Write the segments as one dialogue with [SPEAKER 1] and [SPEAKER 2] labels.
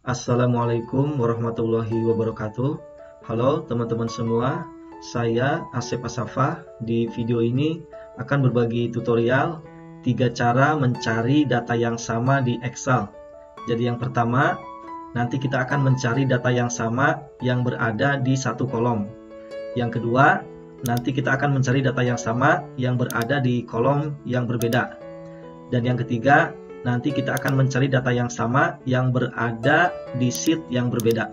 [SPEAKER 1] Assalamualaikum warahmatullahi wabarakatuh. Halo teman-teman semua, saya Asep Asafah. Di video ini akan berbagi tutorial 3 cara mencari data yang sama di Excel. Jadi yang pertama, nanti kita akan mencari data yang sama yang berada di satu kolom. Yang kedua, nanti kita akan mencari data yang sama yang berada di kolom yang berbeda. Dan yang ketiga, nanti kita akan mencari data yang sama yang berada di sheet yang berbeda.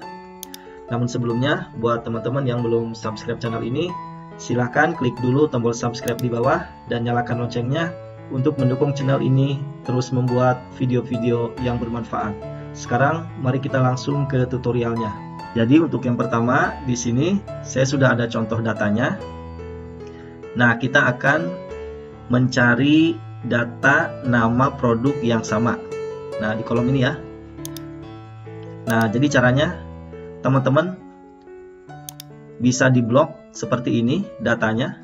[SPEAKER 1] Namun sebelumnya, buat teman-teman yang belum subscribe channel ini, silahkan klik dulu tombol subscribe di bawah dan nyalakan loncengnya untuk mendukung channel ini terus membuat video-video yang bermanfaat. Sekarang mari kita langsung ke tutorialnya. Jadi untuk yang pertama, di sini saya sudah ada contoh datanya. Nah, kita akan mencari data nama produk yang sama. Nah, di kolom ini ya. Nah, jadi caranya teman-teman bisa diblok seperti ini datanya.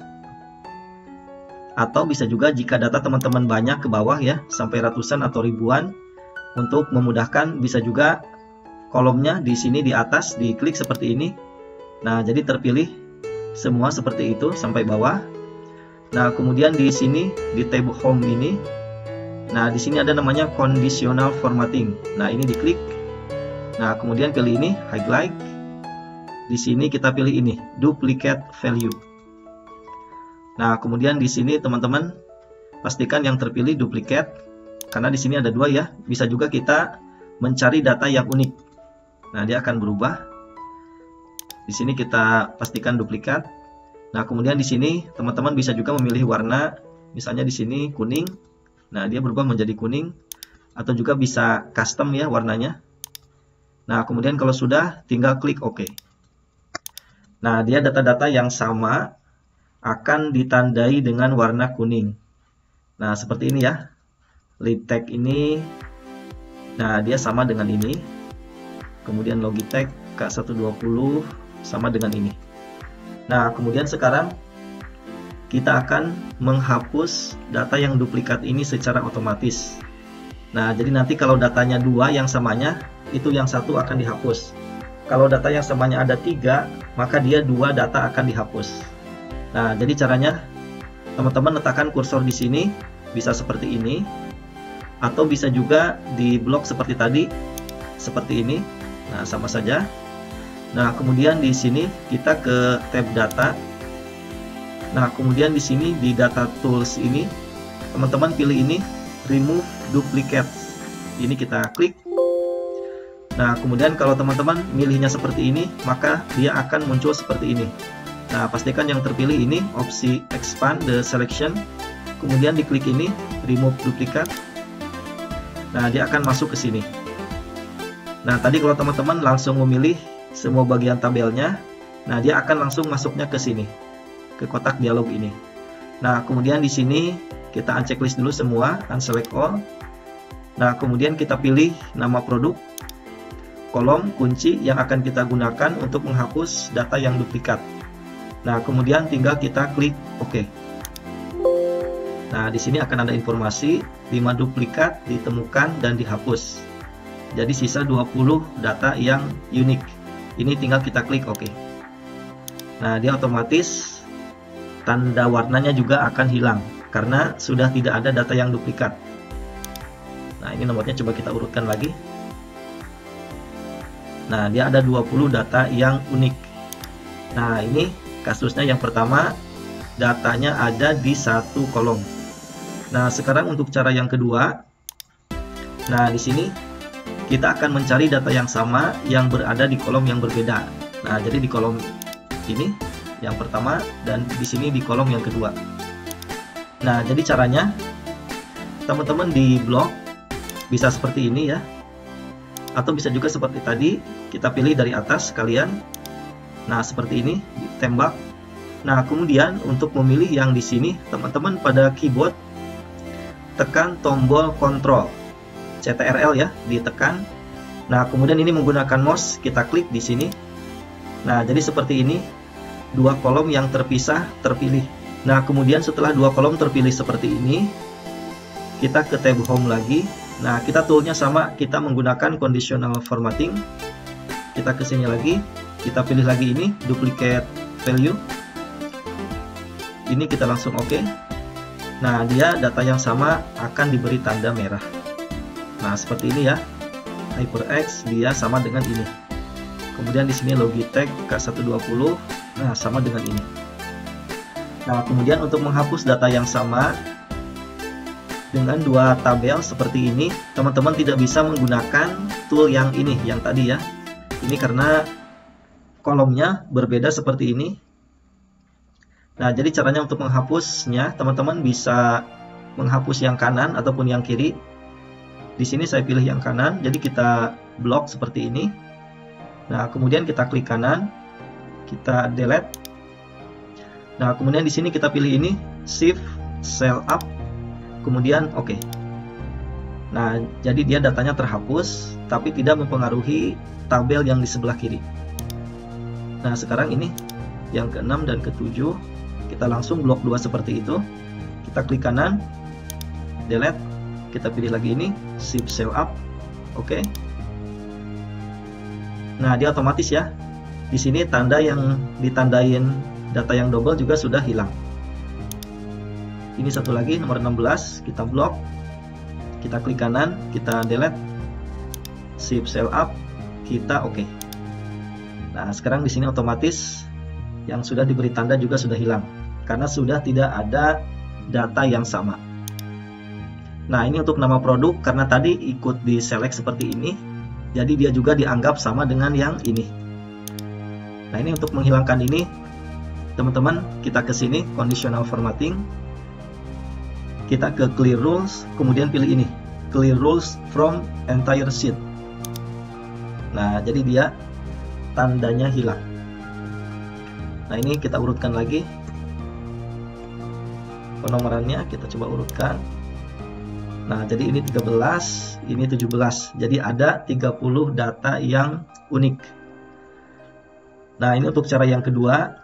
[SPEAKER 1] Atau bisa juga jika data teman-teman banyak ke bawah ya, sampai ratusan atau ribuan, untuk memudahkan bisa juga kolomnya di sini di atas diklik seperti ini. Nah, jadi terpilih semua seperti itu sampai bawah. Nah, kemudian di sini di tab home ini, nah di sini ada namanya conditional formatting. Nah, ini diklik. Nah, kemudian pilih ini highlight. Di sini kita pilih ini duplicate value. Nah, kemudian di sini teman-teman pastikan yang terpilih duplicate karena di sini ada dua ya. Bisa juga kita mencari data yang unik. Nah, dia akan berubah. Di sini kita pastikan duplikat. Nah, kemudian di sini teman-teman bisa juga memilih warna, misalnya di sini kuning. Nah, dia berubah menjadi kuning, atau juga bisa custom ya warnanya. Nah, kemudian kalau sudah tinggal klik OK. Nah, dia data-data yang sama akan ditandai dengan warna kuning. Nah, seperti ini ya. Lead tag ini, nah dia sama dengan ini. Kemudian Logitech K120 sama dengan ini. Nah, kemudian sekarang kita akan menghapus data yang duplikat ini secara otomatis. Nah, jadi nanti kalau datanya dua yang samanya, itu yang satu akan dihapus. Kalau data yang samanya ada 3, maka dia dua data akan dihapus. Nah, jadi caranya teman-teman letakkan kursor di sini, bisa seperti ini, atau bisa juga di blok seperti tadi, seperti ini. Nah, sama saja. Nah, kemudian di sini kita ke tab data. Nah, kemudian di sini di data tools ini, teman-teman pilih ini remove duplicates. Ini kita klik. Nah, kemudian kalau teman-teman milihnya seperti ini, maka dia akan muncul seperti ini. Nah, pastikan yang terpilih ini opsi expand the selection. Kemudian diklik ini remove duplicate. Nah, dia akan masuk ke sini. Nah, tadi kalau teman-teman langsung memilih semua bagian tabelnya, nah dia akan langsung masuknya ke sini, ke kotak dialog ini. Nah, kemudian di sini kita unchecklist dulu semua, unselect all. Nah, kemudian kita pilih nama produk, kolom kunci yang akan kita gunakan untuk menghapus data yang duplikat. Nah, kemudian tinggal kita klik OK. Nah, di sini akan ada informasi 5 duplikat ditemukan dan dihapus. Jadi sisa 20 data yang unik. Ini tinggal kita klik OK. Nah, dia otomatis tanda warnanya juga akan hilang karena sudah tidak ada data yang duplikat. Nah, ini nomornya coba kita urutkan lagi. Nah, dia ada 20 data yang unik. Nah, ini kasusnya yang pertama, datanya ada di satu kolom. Nah, sekarang untuk cara yang kedua. Nah, di sini kita akan mencari data yang sama yang berada di kolom yang berbeda. Nah, jadi di kolom ini yang pertama dan di sini di kolom yang kedua. Nah, jadi caranya teman-teman di blok bisa seperti ini ya. Atau bisa juga seperti tadi, kita pilih dari atas sekalian. Nah, seperti ini ditembak. Nah, kemudian untuk memilih yang di sini, teman-teman pada keyboard tekan tombol Ctrl CTRL ya, ditekan. Nah, kemudian ini menggunakan mouse, kita klik di sini. Nah, jadi seperti ini, dua kolom yang terpisah terpilih. Nah, kemudian setelah dua kolom terpilih seperti ini, kita ke tab home lagi. Nah, kita toolnya sama, kita menggunakan conditional formatting. Kita ke sini lagi, kita pilih lagi ini, duplicate value. Ini kita langsung oke. Nah, dia data yang sama akan diberi tanda merah. Nah, seperti ini ya. HyperX dia sama dengan ini. Kemudian di sini Logitech K120, nah sama dengan ini. Nah, kemudian untuk menghapus data yang sama dengan dua tabel seperti ini, teman-teman tidak bisa menggunakan tool yang ini, yang tadi ya. Ini karena kolomnya berbeda seperti ini. Nah, jadi caranya untuk menghapusnya, teman-teman bisa menghapus yang kanan ataupun yang kiri. Di sini saya pilih yang kanan, jadi kita blok seperti ini. Nah, kemudian kita klik kanan, kita delete. Nah, kemudian di sini kita pilih ini, Shift Cell Up, kemudian oke. Nah, jadi dia datanya terhapus, tapi tidak mempengaruhi tabel yang di sebelah kiri. Nah, sekarang ini yang ke-6 dan ke-7, kita langsung blok 2 seperti itu. Kita klik kanan, delete, kita pilih lagi ini, Shift Cell Up, oke. Nah, dia otomatis ya. Di sini tanda yang ditandain data yang double juga sudah hilang. Ini satu lagi, nomor 16, kita blok. Kita klik kanan, kita delete, Shift Cell Up, kita oke. Nah, sekarang di sini otomatis yang sudah diberi tanda juga sudah hilang karena sudah tidak ada data yang sama. Nah, ini untuk nama produk karena tadi ikut di select seperti ini, jadi dia juga dianggap sama dengan yang ini. Nah, ini untuk menghilangkan ini, teman-teman, kita ke sini, conditional formatting. Kita ke clear rules, kemudian pilih ini, clear rules from entire sheet. Nah, jadi dia tandanya hilang. Nah, ini kita urutkan lagi. Penomorannya kita coba urutkan. Nah, jadi ini 13, ini 17. Jadi ada 30 data yang unik. Nah, ini untuk cara yang kedua.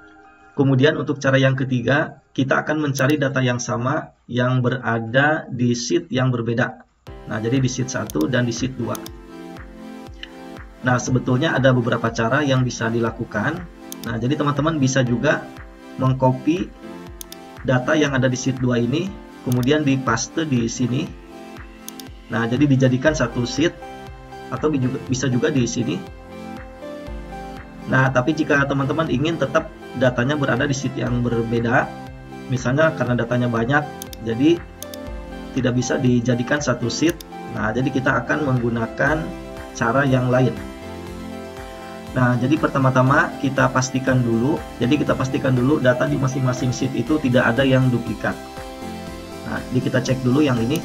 [SPEAKER 1] Kemudian untuk cara yang ketiga, kita akan mencari data yang sama yang berada di sheet yang berbeda. Nah, jadi di sheet 1 dan di sheet 2. Nah, sebetulnya ada beberapa cara yang bisa dilakukan. Nah, jadi teman-teman bisa juga mengcopy data yang ada di sheet 2 ini, kemudian dipaste di sini. Nah, jadi dijadikan satu sheet, atau bisa juga di sini. Nah, tapi jika teman-teman ingin tetap datanya berada di sheet yang berbeda, misalnya karena datanya banyak, jadi tidak bisa dijadikan satu sheet. Nah, jadi kita akan menggunakan cara yang lain. Nah, jadi pertama-tama kita pastikan dulu, data di masing-masing sheet itu tidak ada yang duplikat. Nah, jadi kita cek dulu yang ini.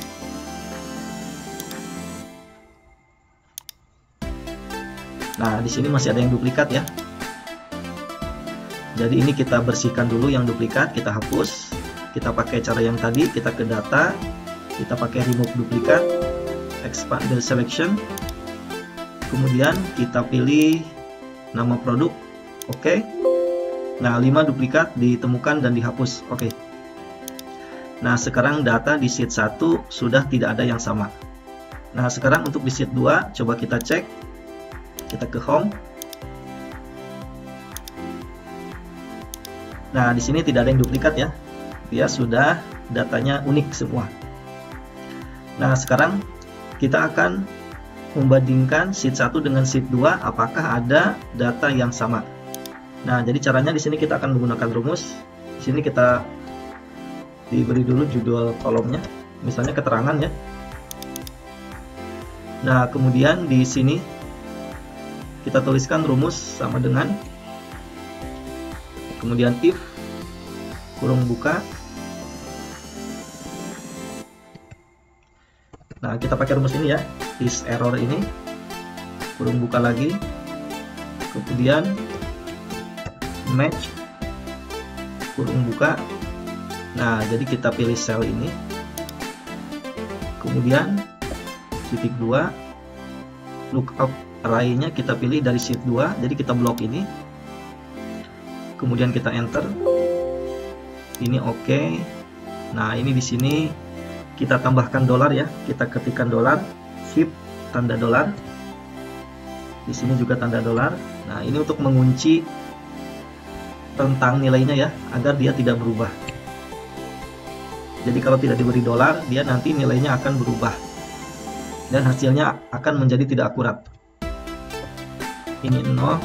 [SPEAKER 1] Nah, di sini masih ada yang duplikat ya. Jadi ini kita bersihkan dulu yang duplikat, kita hapus. Kita pakai cara yang tadi, kita ke data, kita pakai remove duplikat, expand the selection. Kemudian kita pilih nama produk, oke. Nah, 5 duplikat ditemukan dan dihapus, oke. Nah, sekarang data di sheet 1 sudah tidak ada yang sama. Nah, sekarang untuk di sheet 2, coba kita cek. Kita ke home. Nah, di sini tidak ada yang duplikat ya. Dia sudah datanya unik semua. Nah, sekarang kita akan membandingkan sheet 1 dengan sheet 2 apakah ada data yang sama. Nah, jadi caranya di sini kita akan menggunakan rumus. Di sini kita diberi dulu judul kolomnya, misalnya keterangan ya. Nah, kemudian di sini kita tuliskan rumus sama dengan, kemudian if kurung buka. Nah, kita pakai rumus ini ya, is error ini, kurung buka lagi, kemudian match kurung buka. Nah, jadi kita pilih sel ini, kemudian titik 2, lookup array-nya kita pilih dari sheet 2, jadi kita blok ini, kemudian kita enter, ini oke. Nah, ini di sini kita tambahkan dolar ya. Kita ketikkan dolar, shift tanda dolar. Di sini juga tanda dolar. Nah, ini untuk mengunci rentang nilainya ya, agar dia tidak berubah. Jadi kalau tidak diberi dolar, dia nanti nilainya akan berubah dan hasilnya akan menjadi tidak akurat. Ini 0.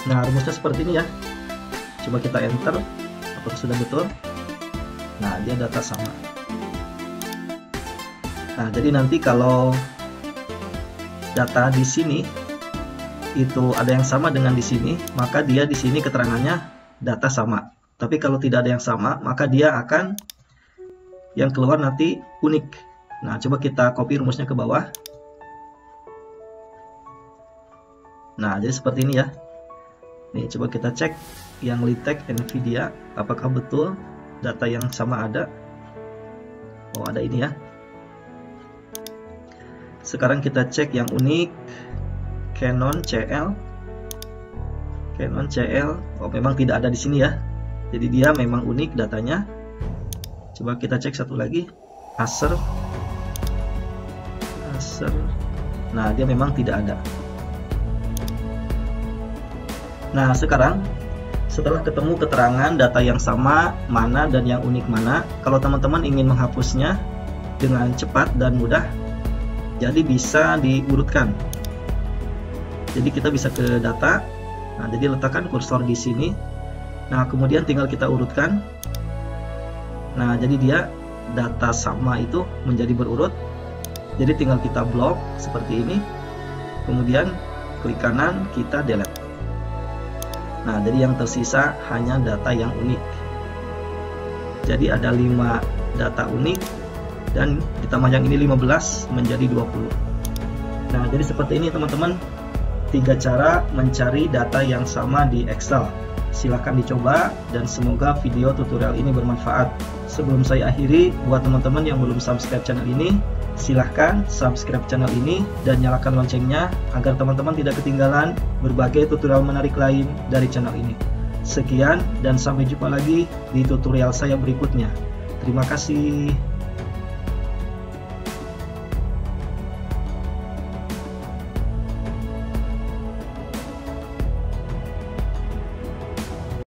[SPEAKER 1] Nah, rumusnya seperti ini ya. Coba kita enter, apakah sudah betul? Nah, dia data sama. Nah, jadi nanti kalau data di sini itu ada yang sama dengan di sini, maka dia di sini keterangannya data sama. Tapi kalau tidak ada yang sama, maka dia akan yang keluar nanti unik. Nah, coba kita copy rumusnya ke bawah. Nah, jadi seperti ini ya. Nih, coba kita cek yang LITEC NVIDIA, apakah betul data yang sama ada. Oh, ada ini ya. Sekarang kita cek yang unik, Canon CL. Canon CL, oh memang tidak ada di sini ya. Jadi dia memang unik datanya. Coba kita cek satu lagi, Acer. Nah, dia memang tidak ada. Nah, sekarang setelah ketemu keterangan data yang sama mana dan yang unik mana, kalau teman-teman ingin menghapusnya dengan cepat dan mudah, jadi bisa diurutkan. Jadi kita bisa ke data. Nah, jadi letakkan kursor di sini. Nah, kemudian tinggal kita urutkan. Nah, jadi dia data sama itu menjadi berurut. Jadi tinggal kita blok seperti ini. Kemudian klik kanan, kita delete. Nah, jadi yang tersisa hanya data yang unik. Jadi ada 5 data unik dan ditambah yang ini 15 menjadi 20. Nah, jadi seperti ini teman-teman, 3 cara mencari data yang sama di Excel. Silahkan dicoba dan semoga video tutorial ini bermanfaat. Sebelum saya akhiri, buat teman-teman yang belum subscribe channel ini, silahkan subscribe channel ini dan nyalakan loncengnya agar teman-teman tidak ketinggalan berbagai tutorial menarik lain dari channel ini. Sekian dan sampai jumpa lagi di tutorial saya berikutnya. Terima kasih.